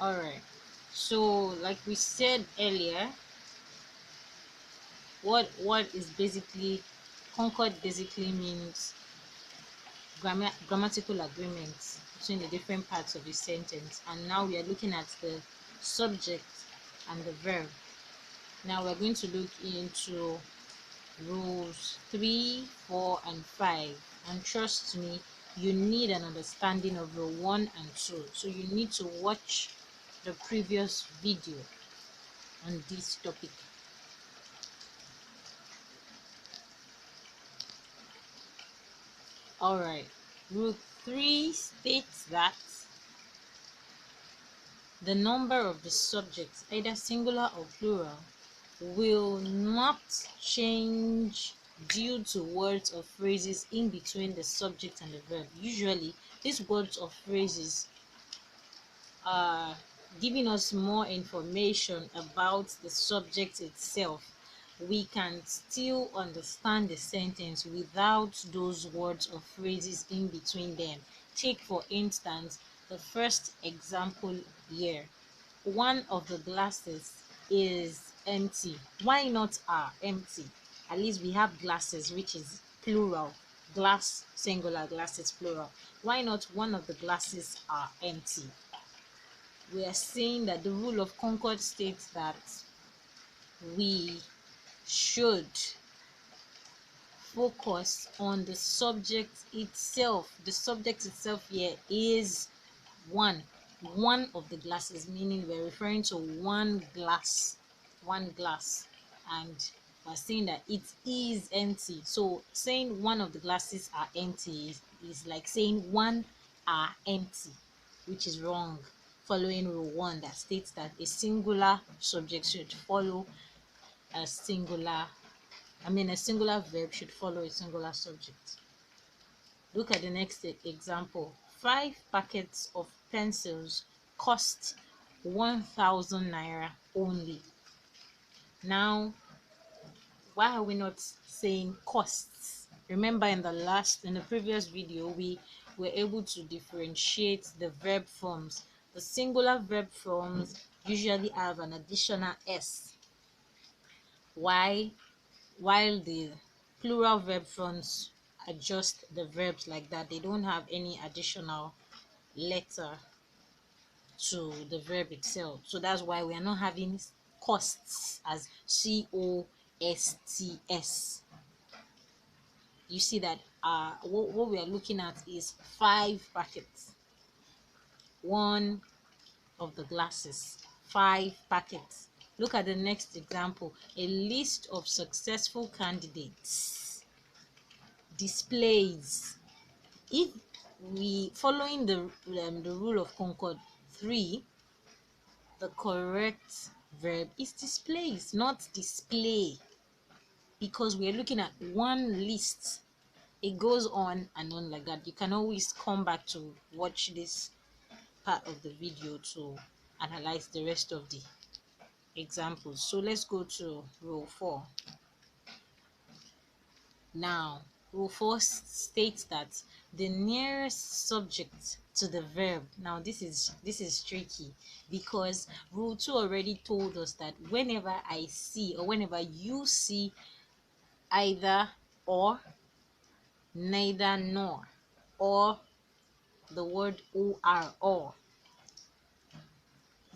All right. So, like we said earlier, what is basically Concord basically means grammatical agreements between the different parts of the sentence. And now we are looking at the subject and the verb. Now we're going to look into rules 3, 4, and 5. And trust me, you need an understanding of rule 1 and 2. So you need to watch the previous video on this topic. Alright, rule 3 states that the number of the subjects, either singular or plural, will not change due to words or phrases in between the subject and the verb. Usually, these words or phrases are giving us more information about the subject itself. We can still understand the sentence without those words or phrases in between them. Take, for instance, the first example here. One of the glasses is empty. Why not are empty? At least we have glasses, which is plural. Glass singular, glasses plural. Why not one of the glasses are empty? We are saying that the rule of Concord states that we should focus on the subject itself. The subject itself here is one of the glasses, meaning we're referring to one glass, and we're saying that it is empty. So saying one of the glasses are empty is like saying one are empty, which is wrong, following rule 1 that states that a singular subject should follow a singular a singular verb should follow a singular subject. Look at the next example. 5 packets of pencils cost 1,000 naira only. Now, why are we not saying costs? Remember in the previous video, we were able to differentiate the verb forms. The singular verb forms usually have an additional s. Why? While the plural verb forms are just the verbs like that, they don't have any additional letter to the verb itself. So that's why we are not having costs as costs. You see that what we are looking at is 5 packets. One of the glasses, 5 packets. Look at the next example. A list of successful candidates displays. If we following the rule of Concord 3, the correct verb is displays, not display, because we are looking at one list. It goes on and on like that. You can always come back to watch this part of the video to analyze the rest of the examples. So let's go to rule 4. Now, rule 4 states that the nearest subject to the verb. Now, this is tricky because rule 2 already told us that whenever I see or whenever you see either or, neither nor, or the word or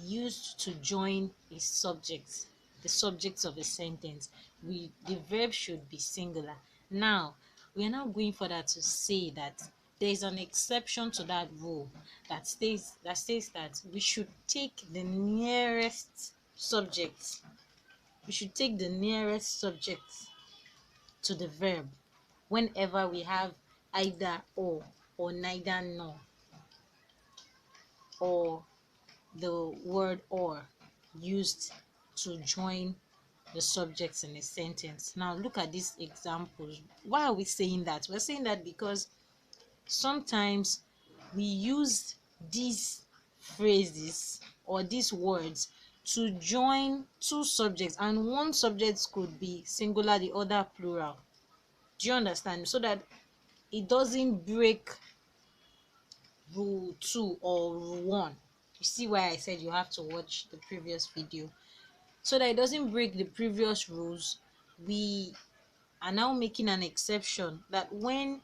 used to join a subject, the subjects of a sentence, the verb should be singular. Now we are now going further to say that there is an exception to that rule that says that we should take the nearest subject. We should take the nearest subject to the verb whenever we have either or neither nor, or the word or used to join the subjects in a sentence. Now look at these examples. Why are we saying that? We're saying that because sometimes we use these phrases or these words to join two subjects, and one subject could be singular, the other plural. Do you understand? So that it doesn't break rule 2 or rule 1. You see why I said you have to watch the previous video, so that it doesn't break the previous rules. We are now making an exception that when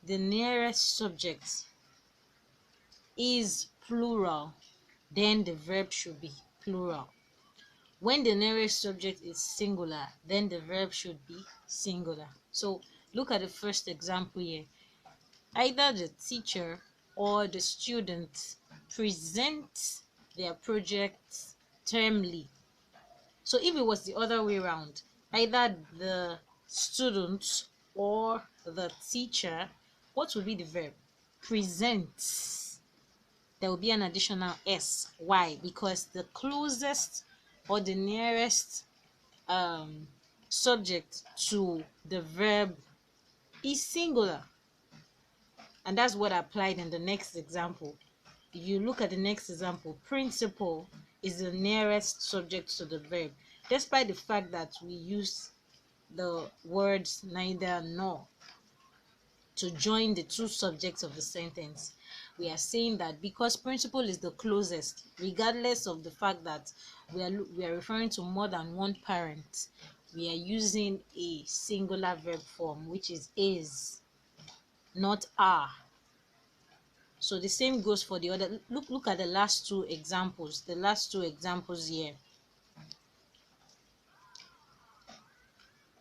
the nearest subject is plural, then the verb should be plural. When the nearest subject is singular, then the verb should be singular. So look at the first example here. Either the teacher or the student present their project termly. So if it was the other way around, either the student or the teacher, what would be the verb? Present. There will be an additional s. Why? Because the closest or the nearest subject to the verb is singular. And that's what I applied in the next example. If you look at the next example, principal is the nearest subject to the verb, despite the fact that we use the words neither nor to join the two subjects of the sentence. We are saying that because principal is the closest, regardless of the fact that we are referring to more than one parent, we are using a singular verb form, which is, not are. So the same goes for the other. Look at the last two examples. The last two examples here.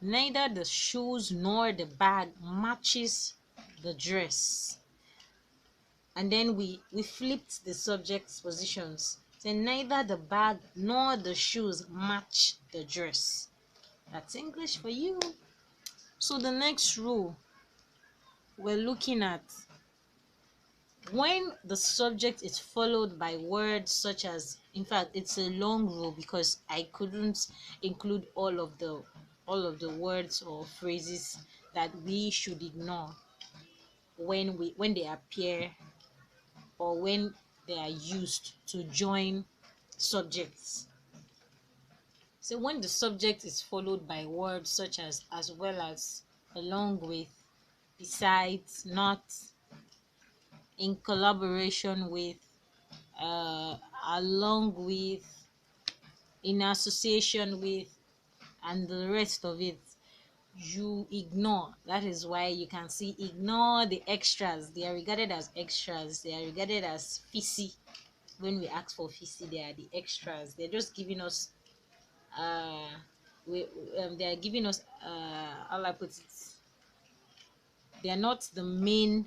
Neither the shoes nor the bag matches the dress. And then we flipped the subject's positions. So neither the bag nor the shoes match the dress. That's English for you. So the next rule we're looking at, when the subject is followed by words such as, in fact it's a long rule because I couldn't include all of the words or phrases that we should ignore when they appear or when they are used to join subjects. So when the subject is followed by words such as well as, along with, besides, not, in collaboration with, along with, in association with, and the rest of it, you ignore. That is why you can see ignore the extras. They are regarded as extras. They are regarded as fisi. When we ask for fisi, they are the extras. They're just giving us they are giving us how I put it, they are not the main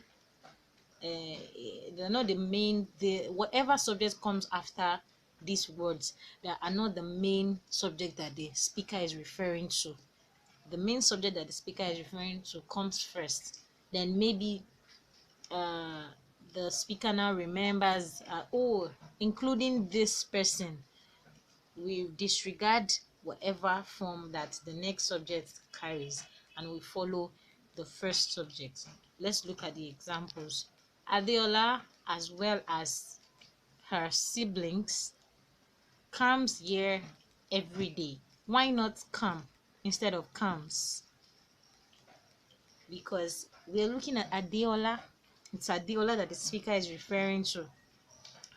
they're not the main, the whatever subject comes after these words, they are not the main subject that the speaker is referring to. The main subject that the speaker is referring to comes first, then maybe the speaker now remembers, oh, including this person, we disregard whatever form that the next subject carries and we follow the first subject. Let's look at the examples. Adeola, as well as her siblings, comes here every day. Why not come instead of comes? Because we're looking at Adeola. It's Adeola that the speaker is referring to.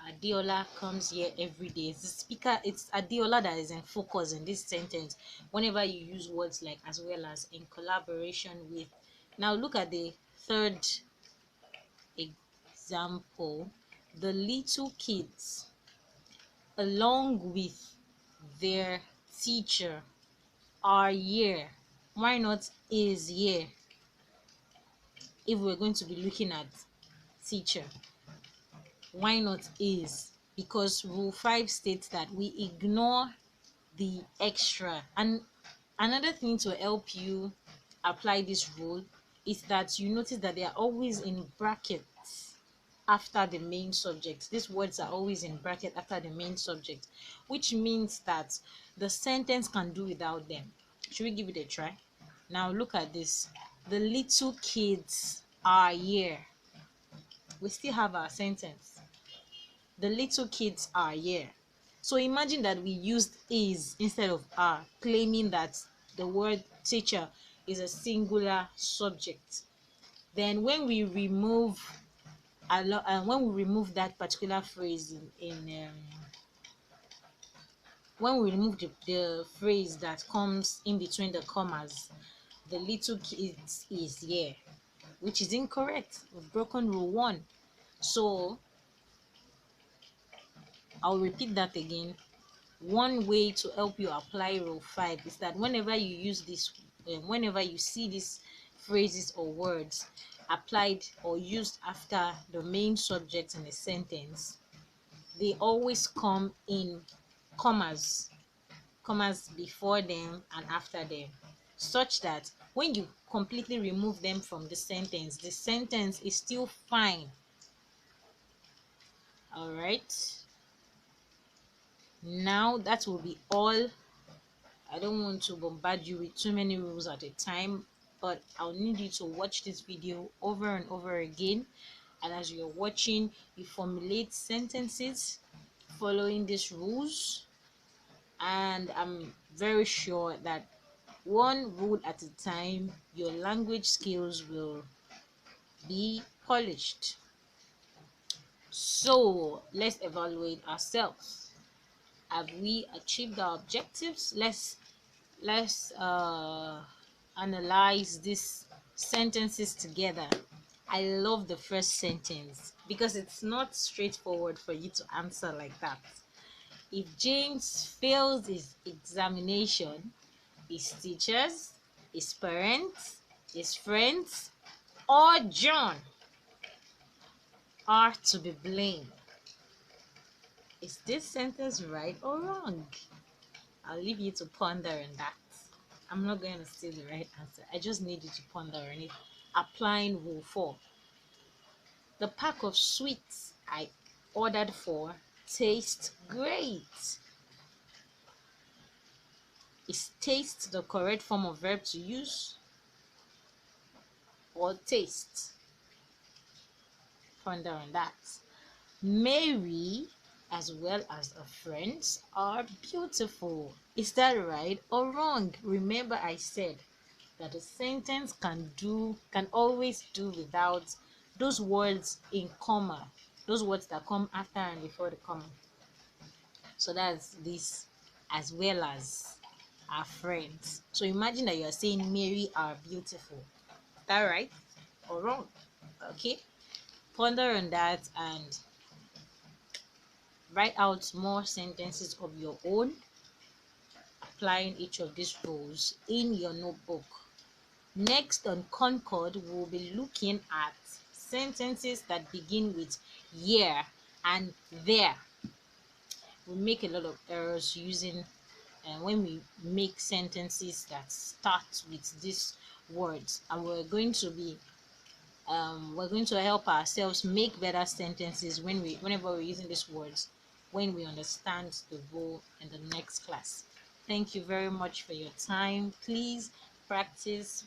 Adeola comes here every day. It's the speaker, it's Adeola that is in focus in this sentence whenever you use words like as well as, in collaboration with. Now look at the third example. The little kids, along with their teacher, are here. Why not is here if we're going to be looking at teacher? Why not is? Because rule 5 states that we ignore the extra. And another thing to help you apply this rule is that you notice that they are always in brackets after the main subject. These words are always in bracket after the main subject, which means that the sentence can do without them. Should we give it a try? Now look at this. The little kids are here. We still have our sentence. The little kids are here. So imagine that we used is instead of are, claiming that the word teacher is a singular subject. Then when we remove when we remove that particular phrase when we remove the phrase that comes in between the commas, the little kids is here, which is incorrect. We've broken rule 1. So I'll repeat that again. One way to help you apply rule 5 is that whenever you use this, whenever you see these phrases or words applied or used after the main subject in a sentence, they always come in commas, commas before them and after them, such that when you completely remove them from the sentence is still fine. All right, now that will be all. I don't want to bombard you with too many rules at a time, but I'll need you to watch this video over and over again, and as you're watching, you formulate sentences following these rules, and I'm very sure that one rule at a time, your language skills will be polished. So let's evaluate ourselves. Have we achieved our objectives? Let's analyze these sentences together. I love the first sentence because it's not straightforward for you to answer like that. If James fails his examination, his teachers, his parents, his friends, or John are to be blamed. Is this sentence right or wrong? I'll leave you to ponder on that. I'm not going to say the right answer. I just need you to ponder on it. Applying rule 4. The pack of sweets I ordered for tastes great. Is taste the correct form of verb to use, or taste? Ponder on that. Mary, as well as her friends, are beautiful. Is that right or wrong? Remember, I said that a sentence can always do without those words in comma, those words that come after and before the comma. So that's this, as well as our friends. So imagine that you are saying Mary are beautiful. Is that right or wrong? Okay, ponder on that and write out more sentences of your own, applying each of these rules in your notebook. Next on Concord, we'll be looking at sentences that begin with "yeah" and "there." We make a lot of errors using when we make sentences that start with these words, and we're going to help ourselves make better sentences whenever we're using these words, when we understand the rule in the next class. Thank you very much for your time. Please practice